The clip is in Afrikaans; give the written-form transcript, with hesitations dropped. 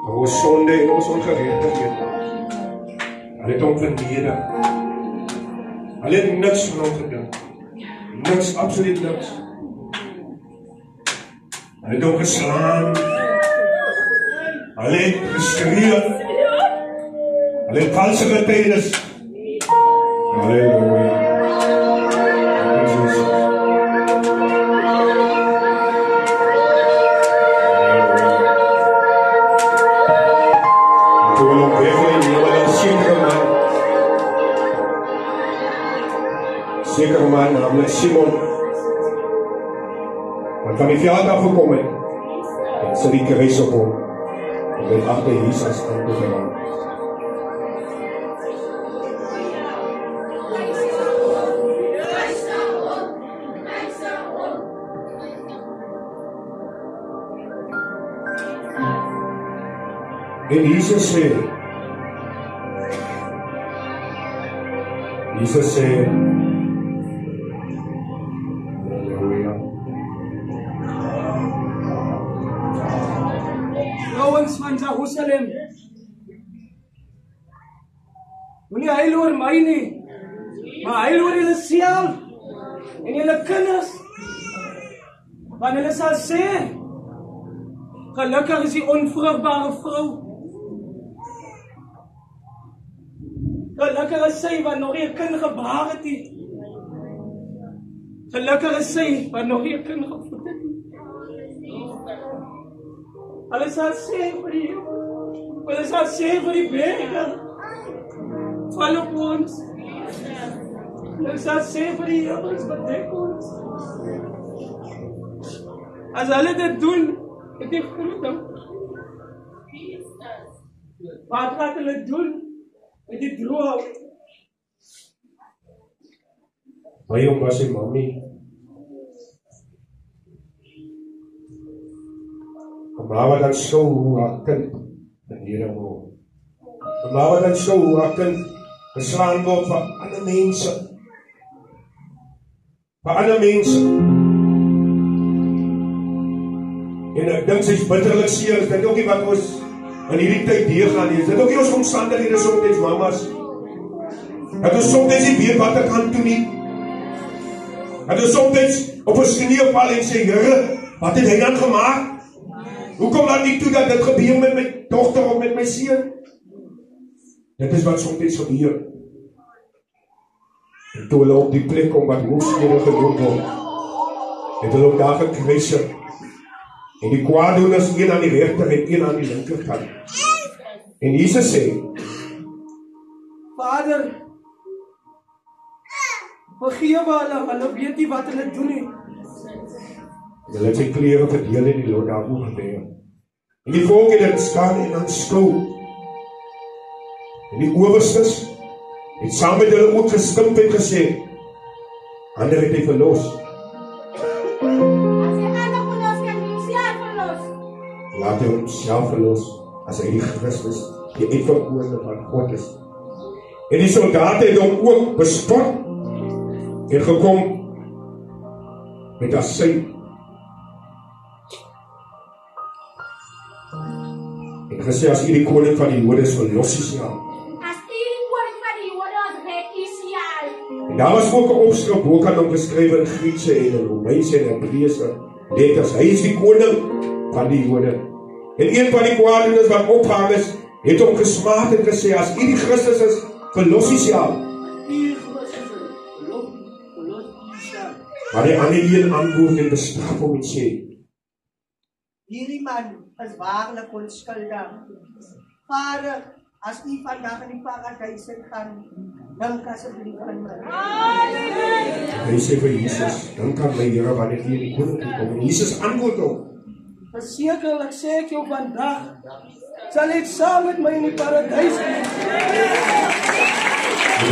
Ons sonde en ons ongeregtigheid. Hulle het hom verneder. Hulle het niks van hom gedink. Niks, absoluut niks. Hulle het hom geslaan. Hulle het geskreeu. Hulle het valse getuienis. Halleluja. Sekere man, namelijk Simon, wat van die veld afgekom het, en sy die kruis op hom, en het achter Jesus aan te gaan. En Jesus sê, Vrouens van Jerusalem, moenie huil oor my nie, maar huil oor julle self en julle kinders, want hulle sal sê, gelukkig is die onvrugbare vrou, gelukkig is sy wat nog nie 'n kind gebaar het nie, gelukkig is sy wat nog nie 'n kind gevoed het nie. Hulle sal sê vir die berge, val op ons. Hulle sal sê vir die hemels, bedek ons. As hulle dit doen, het die groete. Wat gaat hulle doen met die droog? My jong was sy mami. Maar wat dan sou hoe haar kind in hierdie word. Maar wat dan sou hoe haar kind geslaan word vir ander mense. Vir ander mense. En ek dink sy is bitterlik seer, is dit ook nie wat ons in hierdie tyd deurgaan nie, is dit ook nie ons omstandighede soms mamas, dat ons soms nie weet wat ek kan doen nie, dat ons soms op ons knie val en sê, Here, wat het hy dan gemaakt? Hoekom laat nie toe dat dit gebeur met my dogter of met my seun? Dit is wat soms gebeur. En toe hulle op die plek kom wat hoofstede genoem word, het hulle ook daar gekruisig. En die kwaaddoeners, een aan die regter en een aan die linkerkant. En Jesus sê, Vader, vergewe hulle weet nie wat hulle doen nie. Hulle het sy klere verdeel en die lood daaroor gebeur. En die volk het dit staan en aanskou. En die owerstes het saam met hulle ook gestimp en gesê, ander het hy verlos. Laat hy homself verlos, as hy die Christus, die uitverkorene van God is. En die soldate het hom ook bespot en gekom met asyn. En gesê, as hy die koning van die Jode is, verlos hy sy aan. En daar was ook 'n opskrif bokant om geskrywe in Griekse en in Romeinse en Hebreëse letters. Hy is die koning van die Jode. En een van die kwaaddoeners wat opgehang is, het hom gesmaak en gesê, as hy die Christus is, verlos hy sy aan. Maar die ander een antwoord en bestraf hom en sê, hierdie man is waarlik onskuldig. Vader, as u vandag in die paradys gaan, dink asseblief aan my. Hy sê vir Jesus, dink aan my Here wanneer jy in die koninkryk kom. En Jesus antwoord hom, Versekerlik sê ek jou vandag, sal ek saam met my in die paradys wees.